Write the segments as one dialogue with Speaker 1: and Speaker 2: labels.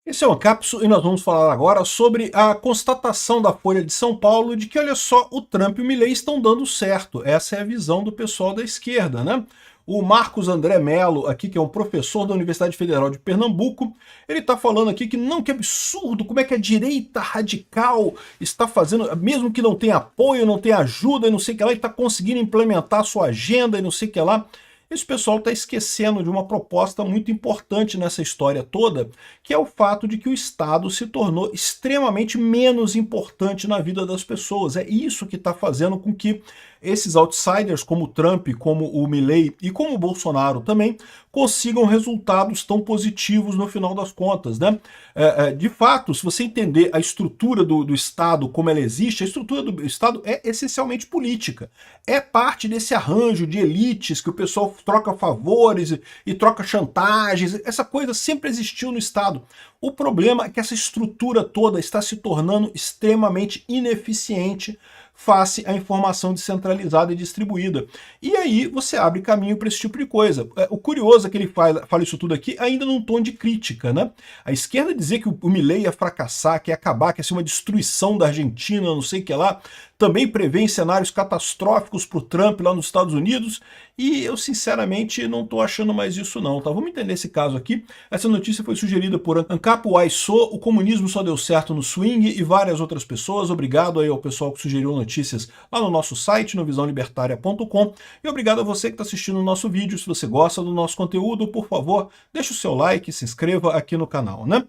Speaker 1: Esse é o Ancapso e nós vamos falar agora sobre a constatação da Folha de São Paulo de que, olha só, o Trump e o Milei estão dando certo. Essa é a visão do pessoal da esquerda, né? O Marcos André Mello, aqui, que é um professor da Universidade Federal de Pernambuco, ele está falando aqui que não, que absurdo, como é que a direita radical está fazendo, mesmo que não tenha apoio, não tenha ajuda e não sei o que lá, ele está conseguindo implementar a sua agenda e não sei o que lá. Esse pessoal está esquecendo de uma proposta muito importante nessa história toda, que é o fato de que o Estado se tornou extremamente menos importante na vida das pessoas. É isso que está fazendo com que esses outsiders, como o Trump, como o Milley e como o Bolsonaro também, consigam resultados tão positivos no final das contas, né? De fato, se você entender a estrutura do Estado como ela existe, a estrutura do Estado é essencialmente política. É parte desse arranjo de elites que o pessoal troca favores e troca chantagens. Essa coisa sempre existiu no Estado. O problema é que essa estrutura toda está se tornando extremamente ineficiente face à informação descentralizada e distribuída. E aí você abre caminho para esse tipo de coisa. O curioso é que ele fala isso tudo aqui ainda num tom de crítica, né? A esquerda dizer que o Milei ia fracassar, que ia acabar, que ia ser uma destruição da Argentina, não sei o que lá, também prevê cenários catastróficos para o Trump lá nos Estados Unidos, e eu sinceramente não estou achando mais isso não, tá? Vamos entender esse caso aqui. Essa notícia foi sugerida por Ancapo Aiso, o comunismo só deu certo no swing, e várias outras pessoas. Obrigado aí ao pessoal que sugeriu notícias lá no nosso site, no visãolibertaria.com, e obrigado a você que está assistindo o nosso vídeo. Se você gosta do nosso conteúdo, por favor, deixe o seu like, se inscreva aqui no canal, né?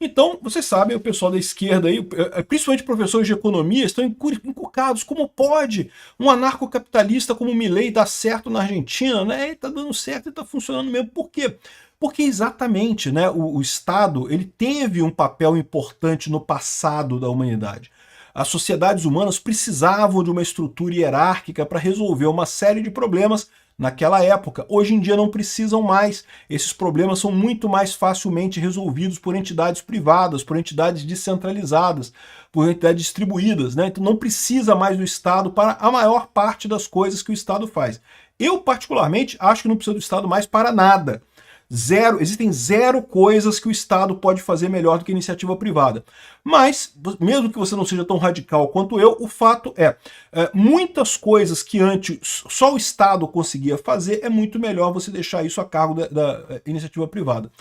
Speaker 1: Então, vocês sabem, o pessoal da esquerda aí, principalmente professores de economia, estão encucados. Como pode um anarcocapitalista como o Milei dar certo na Argentina, né? Ele está dando certo e está funcionando mesmo. Por quê? Porque exatamente, né, o Estado ele teve um papel importante no passado da humanidade. As sociedades humanas precisavam de uma estrutura hierárquica para resolver uma série de problemas naquela época. Hoje em dia não precisam mais. Esses problemas são muito mais facilmente resolvidos por entidades privadas, por entidades descentralizadas, por entidades distribuídas, né? Então não precisa mais do Estado para a maior parte das coisas que o Estado faz. Eu, particularmente, acho que não precisa do Estado mais para nada. Existem zero coisas que o Estado pode fazer melhor do que a iniciativa privada. Mas, mesmo que você não seja tão radical quanto eu, o fato muitas coisas que antes só o Estado conseguia fazer, é muito melhor você deixar isso a cargo da iniciativa privada.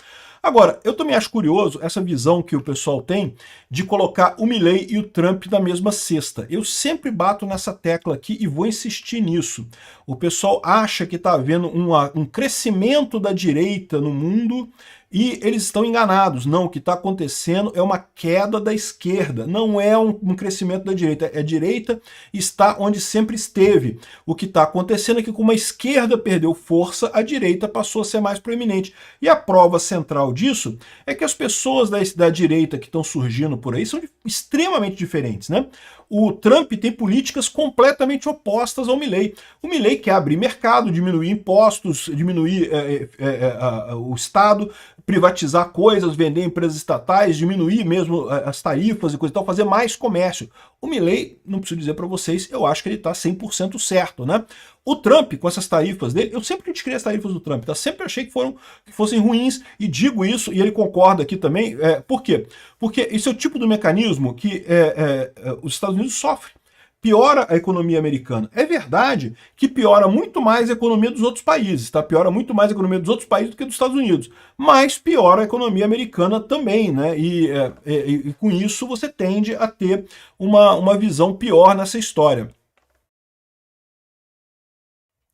Speaker 1: Agora, eu também acho curioso essa visão que o pessoal tem de colocar o Milley e o Trump na mesma cesta. Eu sempre bato nessa tecla aqui e vou insistir nisso. O pessoal acha que está havendo um crescimento da direita no mundo e eles estão enganados. Não, o que está acontecendo é uma queda da esquerda, não é um crescimento da direita. A direita está onde sempre esteve. O que está acontecendo é que, como a esquerda perdeu força, a direita passou a ser mais proeminente. E a prova central disso é que as pessoas da direita que estão surgindo por aí são extremamente diferentes, né? O Trump tem políticas completamente opostas ao Milley. O Milley quer abrir mercado, diminuir impostos, diminuir o Estado, privatizar coisas, vender empresas estatais, diminuir mesmo as tarifas e coisa e tal, fazer mais comércio. O Milley, não preciso dizer para vocês, eu acho que ele está 100% certo, né? O Trump, com essas tarifas dele, eu sempre critiquei as tarifas do Trump, tá? Sempre achei que fossem ruins, e digo isso, e ele concorda aqui também. Por quê? Porque esse é o tipo de mecanismo que os Estados Unidos sofrem. Piora a economia americana. É verdade que piora muito mais a economia dos outros países, tá? Piora muito mais a economia dos outros países do que dos Estados Unidos. Mas piora a economia americana também, né? E com isso você tende a ter uma visão pior nessa história.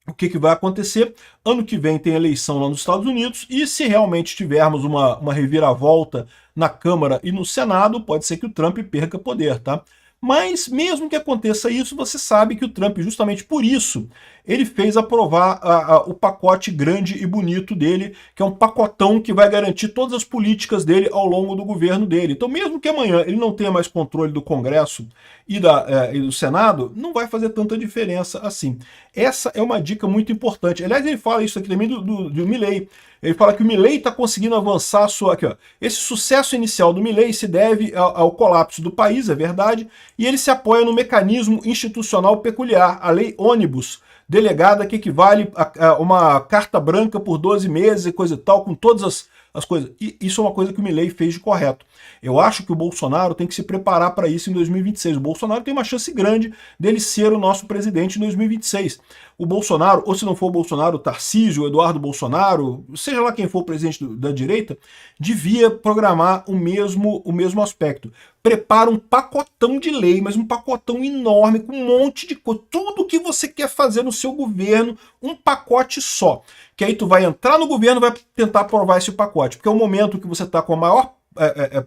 Speaker 1: O que vai acontecer? Ano que vem tem eleição lá nos Estados Unidos, e se realmente tivermos uma reviravolta na Câmara e no Senado, pode ser que o Trump perca poder, tá? Mas mesmo que aconteça isso, você sabe que o Trump, justamente por isso, ele fez aprovar o pacote grande e bonito dele, que é um pacotão que vai garantir todas as políticas dele ao longo do governo dele. Então, mesmo que amanhã ele não tenha mais controle do Congresso e do Senado, não vai fazer tanta diferença assim. Essa é uma dica muito importante. Aliás, ele fala isso aqui também do Milley. Ele fala que o Milley está conseguindo avançar aqui, ó. Esse sucesso inicial do Milley se deve ao colapso do país, é verdade, e ele se apoia no mecanismo institucional peculiar, a lei ônibus, delegada, que equivale a uma carta branca por 12 meses e coisa e tal, com todas as coisas. E isso é uma coisa que o Milei fez de correto. Eu acho que o Bolsonaro tem que se preparar para isso em 2026. O Bolsonaro tem uma chance grande dele ser o nosso presidente em 2026. O Bolsonaro, ou se não for o Bolsonaro, o Tarcísio, o Eduardo Bolsonaro, seja lá quem for o presidente da direita, devia programar o mesmo aspecto. Prepara um pacotão de lei, mas um pacotão enorme, com um monte de coisa, tudo que você quer fazer no seu governo, um pacote só. Que aí tu vai entrar no governo e vai tentar aprovar esse pacote, porque é o momento que você está com a maior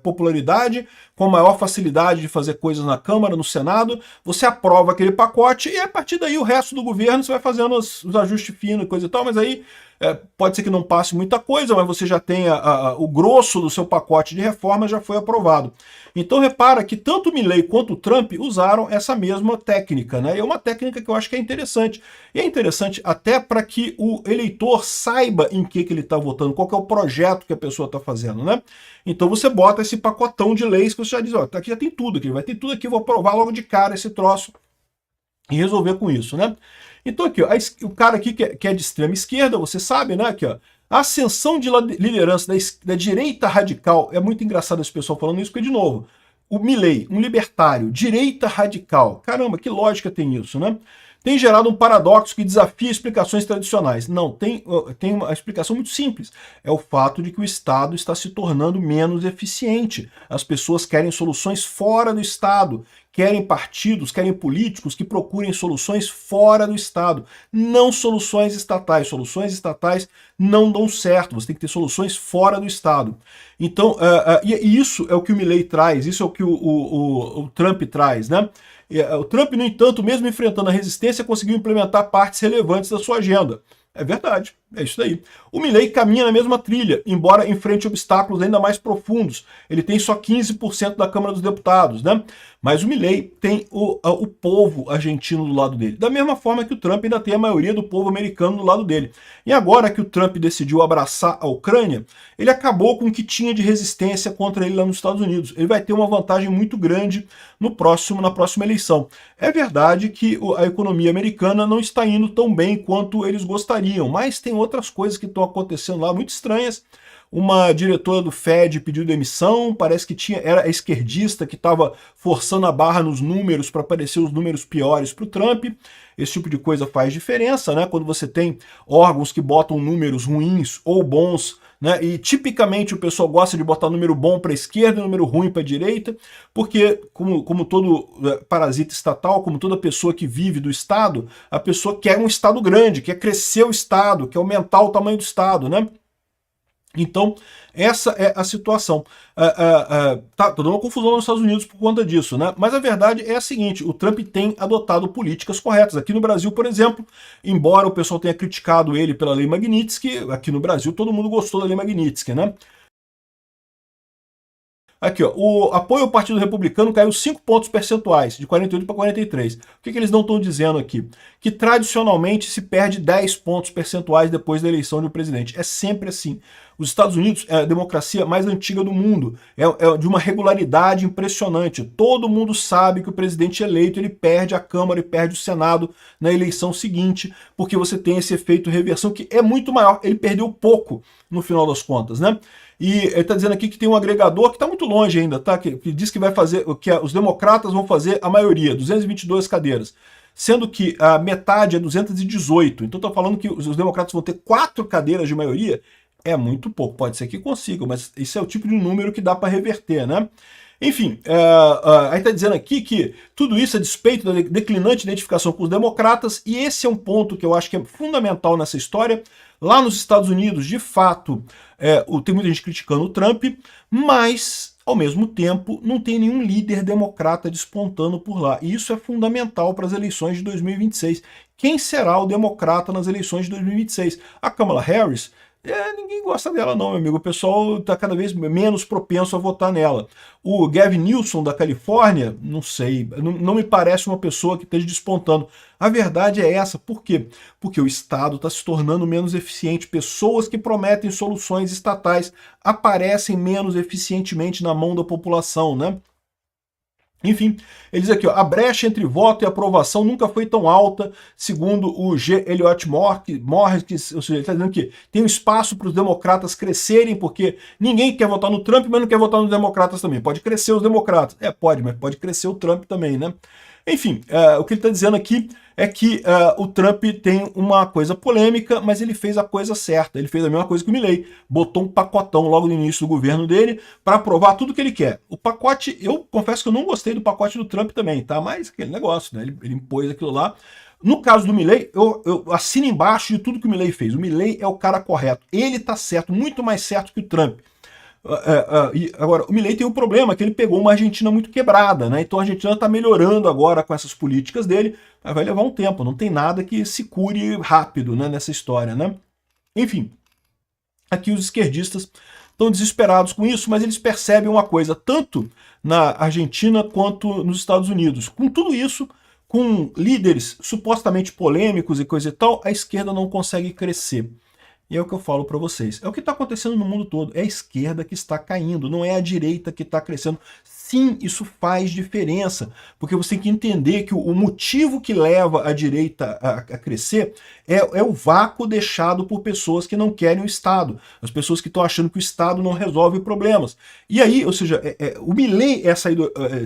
Speaker 1: popularidade, com a maior facilidade de fazer coisas na Câmara, no Senado, você aprova aquele pacote e a partir daí o resto do governo você vai fazendo os ajustes finos e coisa e tal, mas aí pode ser que não passe muita coisa, mas você já tem o grosso do seu pacote de reforma já foi aprovado. Então repara que tanto o Milei quanto o Trump usaram essa mesma técnica, né? E é uma técnica que eu acho que é interessante. E é interessante até para que o eleitor saiba em que ele está votando, qual que é o projeto que a pessoa está fazendo, né? Então você bota esse pacotão de leis que você já diz, ó, aqui já tem tudo, aqui vai ter tudo aqui, vou aprovar logo de cara esse troço e resolver com isso, né? Então aqui, ó, o cara aqui que é de extrema esquerda, você sabe, né? Aqui, ó, a ascensão de liderança da direita radical, é muito engraçado esse pessoal falando isso, porque, de novo, o Milei, um libertário, direita radical, caramba, que lógica tem isso, né? Tem gerado um paradoxo que desafia explicações tradicionais. Não, tem uma explicação muito simples. É o fato de que o Estado está se tornando menos eficiente. As pessoas querem soluções fora do Estado, querem partidos, querem políticos que procurem soluções fora do Estado, não soluções estatais. Soluções estatais não dão certo, você tem que ter soluções fora do Estado. Então, e isso é o que o Milei traz, isso é o que o Trump traz, né? O Trump, no entanto, mesmo enfrentando a resistência, conseguiu implementar partes relevantes da sua agenda. É verdade, é isso aí. O Milei caminha na mesma trilha, embora enfrente obstáculos ainda mais profundos. Ele tem só 15% da Câmara dos Deputados, né? Mas o Milei tem o povo argentino do lado dele. Da mesma forma que o Trump ainda tem a maioria do povo americano do lado dele. E agora que o Trump decidiu abraçar a Ucrânia, ele acabou com o que tinha de resistência contra ele lá nos Estados Unidos. Ele vai ter uma vantagem muito grande na próxima eleição. É verdade que a economia americana não está indo tão bem quanto eles gostariam, mas tem outras coisas que estão acontecendo lá muito estranhas. Uma diretora do Fed pediu demissão, parece que era a esquerdista que estava forçando a barra nos números para aparecer os números piores para o Trump. Esse tipo de coisa faz diferença, né? Quando você tem órgãos que botam números ruins ou bons, né? E tipicamente o pessoal gosta de botar número bom para a esquerda e número ruim para a direita, porque como todo parasita estatal, como toda pessoa que vive do Estado, a pessoa quer um Estado grande, quer crescer o Estado, quer aumentar o tamanho do Estado, né? Então, essa é a situação. Tá dando uma confusão nos Estados Unidos por conta disso, né? Mas a verdade é a seguinte, o Trump tem adotado políticas corretas. Aqui no Brasil, por exemplo, embora o pessoal tenha criticado ele pela Lei Magnitsky, aqui no Brasil todo mundo gostou da Lei Magnitsky, né? Aqui, ó, o apoio ao Partido Republicano caiu 5 pontos percentuais, de 48 para 43. O que eles não estão dizendo aqui? Que tradicionalmente se perde 10 pontos percentuais depois da eleição de um presidente. É sempre assim. Os Estados Unidos é a democracia mais antiga do mundo, é de uma regularidade impressionante. Todo mundo sabe que o presidente eleito ele perde a Câmara e perde o Senado na eleição seguinte, porque você tem esse efeito reversão que é muito maior. Ele perdeu pouco no final das contas, né? E ele está dizendo aqui que tem um agregador que está muito longe ainda, tá? Que diz que vai fazer, que os democratas vão fazer a maioria, 222 cadeiras. Sendo que a metade é 218. Então está falando que os democratas vão ter 4 cadeiras de maioria. É muito pouco, pode ser que consigam, mas isso é o tipo de número que dá para reverter, né? Enfim, aí está dizendo aqui que tudo isso a despeito da declinante identificação com os democratas, e esse é um ponto que eu acho que é fundamental nessa história. Lá nos Estados Unidos, de fato, tem muita gente criticando o Trump, mas, ao mesmo tempo, não tem nenhum líder democrata despontando por lá. E isso é fundamental para as eleições de 2026. Quem será o democrata nas eleições de 2026? A Kamala Harris? Ninguém gosta dela não, meu amigo. O pessoal está cada vez menos propenso a votar nela. O Gavin Newsom, da Califórnia, não sei, não me parece uma pessoa que esteja despontando. A verdade é essa. Por quê? Porque o Estado está se tornando menos eficiente. Pessoas que prometem soluções estatais aparecem menos eficientemente na mão da população, né? Enfim, ele diz aqui, ó, a brecha entre voto e aprovação nunca foi tão alta, segundo o G. Elliot Morris, ou seja, ele está dizendo que tem um espaço para os democratas crescerem, porque ninguém quer votar no Trump, mas não quer votar nos democratas também. Pode crescer os democratas. Pode, mas pode crescer o Trump também, né? Enfim, o que ele está dizendo aqui é que o Trump tem uma coisa polêmica, mas ele fez a coisa certa. Ele fez a mesma coisa que o Milei. Botou um pacotão logo no início do governo dele para aprovar tudo que ele quer. O pacote, eu confesso que eu não gostei do pacote do Trump também, tá? Mas aquele negócio, né? Ele impôs aquilo lá. No caso do Milei, eu assino embaixo de tudo que o Milei fez. O Milei é o cara correto. Ele tá certo, muito mais certo que o Trump. E agora, o Milei tem um problema, que ele pegou uma Argentina muito quebrada, né? Então a Argentina está melhorando agora com essas políticas dele, mas vai levar um tempo, não tem nada que se cure rápido, né, nessa história, né? Enfim, aqui os esquerdistas estão desesperados com isso, mas eles percebem uma coisa, tanto na Argentina quanto nos Estados Unidos. Com tudo isso, com líderes supostamente polêmicos e coisa e tal, a esquerda não consegue crescer. E é o que eu falo para vocês. É o que está acontecendo no mundo todo. É a esquerda que está caindo, não é a direita que está crescendo. Sim, isso faz diferença, porque você tem que entender que o motivo que leva a direita a crescer é o vácuo deixado por pessoas que não querem o Estado, as pessoas que estão achando que o Estado não resolve problemas. E aí, ou seja, o Milei é a saída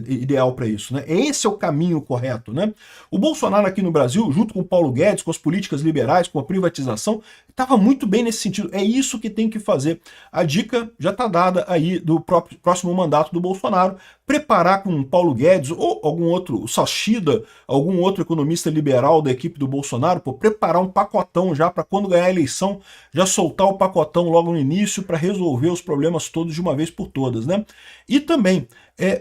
Speaker 1: ideal para isso, né? Esse é o caminho correto, né? O Bolsonaro aqui no Brasil, junto com o Paulo Guedes, com as políticas liberais, com a privatização, estava muito bem nesse sentido. É isso que tem que fazer. A dica já está dada aí do próximo mandato do Bolsonaro, preparar com Paulo Guedes ou algum outro, Sachida, algum outro economista liberal da equipe do Bolsonaro, preparar um pacotão já para quando ganhar a eleição, já soltar o pacotão logo no início para resolver os problemas todos de uma vez por todas, né? E também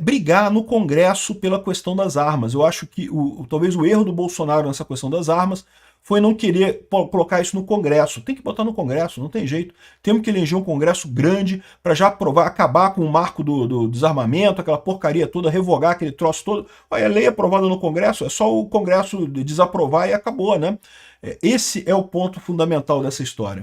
Speaker 1: brigar no Congresso pela questão das armas. Eu acho que talvez o erro do Bolsonaro nessa questão das armas foi não querer colocar isso no Congresso. Tem que botar no Congresso, não tem jeito. Temos que eleger um Congresso grande para já aprovar, acabar com o marco do desarmamento, aquela porcaria toda, revogar aquele troço todo. Olha, a lei aprovada no Congresso, é só o Congresso desaprovar e acabou, né? Esse é o ponto fundamental dessa história.